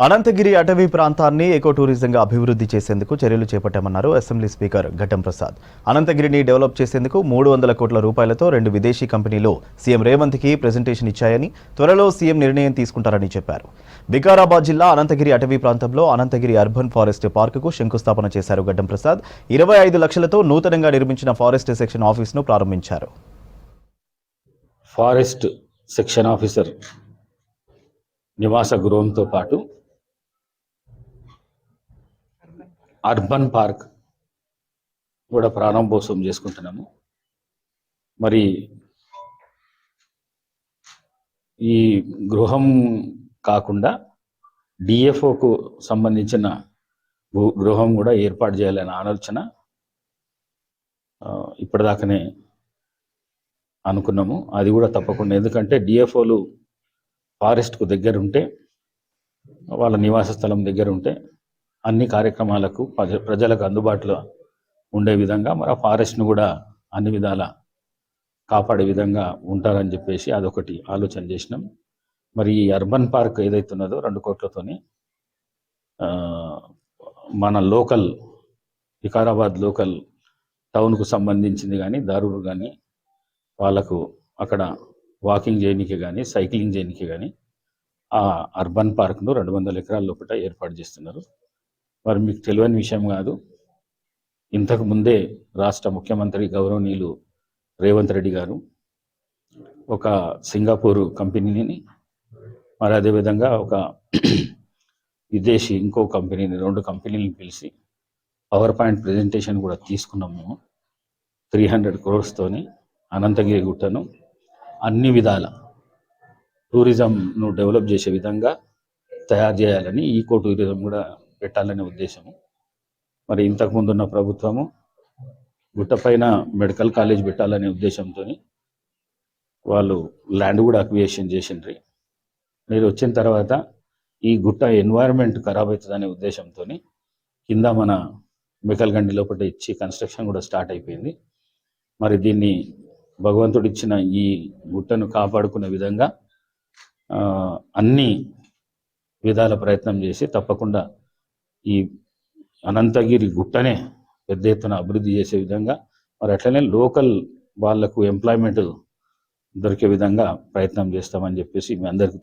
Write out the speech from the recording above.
అనంతగిరి అటవీ ప్రాంతాన్ని ఎకో టూరిజంగా అభివృద్ధి చేసేందుకు చర్యలు చేపట్టామన్నారు అసెంబ్లీ స్పీకర్ ఘట్టం ప్రసాద్. అనంతగిరిని డెవలప్ చేసేందుకు 300 కోట్ల రూపాయలతో 2 విదేశీ కంపెనీలు సీఎం రేవంత్కి ప్రెజెంటేషన్ ఇచ్చాయని, త్వరలో సీఎం నిర్ణయం తీసుకుంటారని చెప్పారు. వికారాబాద్ జిల్లా అనంతగిరి అటవీ ప్రాంతంలో అనంతగిరి అర్బన్ ఫారెస్ట్ పార్కుకు శంకుస్థాపన చేశారు ఘట్టం ప్రసాద్. 25 లక్షలతో నూతనంగా నిర్మించిన ఫారెస్ట్ సెక్షన్ ఆఫీసును ప్రారంభించారు. ఫారెస్ట్ సెక్షన్ ఆఫీసర్ నివాస గృహంతో పాటు అర్బన్ పార్క్ కూడా ప్రారంభోత్సవం చేసుకుంటున్నాము. మరి ఈ గృహం కాకుండా డిఎఫ్ఓకు సంబంధించిన గృహం కూడా ఏర్పాటు చేయాలనే ఆలోచన ఇప్పటిదాకానే అనుకున్నాము. అది కూడా తప్పకుండా, ఎందుకంటే డిఎఫ్ఓలు ఫారెస్ట్కు దగ్గర ఉంటే, వాళ్ళ నివాస స్థలం దగ్గర ఉంటే అన్ని కార్యక్రమాలకు ప్రజలకు అందుబాటులో ఉండే విధంగా మరి ఆ ఫారెస్ట్ను కూడా అన్ని విధాల కాపాడే విధంగా ఉంటారని చెప్పేసి అదొకటి ఆలోచన చేసినాం. మరి ఈ అర్బన్ పార్క్ ఏదైతే ఉన్నదో 2 కోట్లతోని మన లోకల్ వికారాబాద్ లోకల్ టౌన్కు సంబంధించింది కానీ దారులు కానీ వాళ్ళకు అక్కడ వాకింగ్ చేయడానికి కానీ సైక్లింగ్ చేయడానికి కానీ ఆ అర్బన్ పార్క్ను 200 ఎకరాల లోపల ఏర్పాటు చేస్తున్నారు. మరి మీకు తెలియని విషయం కాదు, ఇంతకు ముందే రాష్ట్ర ముఖ్యమంత్రి గౌరవనీయులు రేవంత్ రెడ్డి గారు ఒక సింగపూర్ కంపెనీని, మరి అదేవిధంగా ఒక విదేశీ ఇంకో కంపెనీని, 2 కంపెనీలను పిలిచి పవర్ పాయింట్ ప్రజెంటేషన్ కూడా తీసుకున్నాము. మేము 300 crores అనంతగిరి గుట్టను అన్ని విధాల టూరిజంను డెవలప్ చేసే విధంగా తయారు చేయాలని, ఈకో టూరిజం కూడా పెట్టాలనే ఉద్దేశము. మరి ఇంతకుముందున్న ప్రభుత్వము గుట్టపైన మెడికల్ కాలేజ్ పెట్టాలనే ఉద్దేశంతో వాళ్ళు ల్యాండ్ కూడా అక్విజిషన్ చేసిండ్రి. మీరు వచ్చిన తర్వాత ఈ గుట్ట ఎన్వైరన్మెంట్ ఖరాబ్ అవుతుందనే ఉద్దేశంతో కింద మన మెకల్గండి లోపల ఇచ్చి కన్స్ట్రక్షన్ కూడా స్టార్ట్ అయిపోయింది. మరి దీన్ని భగవంతుడు ఇచ్చిన ఈ గుట్టను కాపాడుకునే విధంగా అన్ని విధాల ప్రయత్నం చేసి తప్పకుండా ఈ అనంతగిరి గుట్టనే పెద్ద ఎత్తున అభివృద్ధి చేసే విధంగా, మరి అట్లనే లోకల్ వాళ్లకు ఎంప్లాయ్మెంట్ దొరికే విధంగా ప్రయత్నం చేస్తామని చెప్పేసి మీ అందరికీ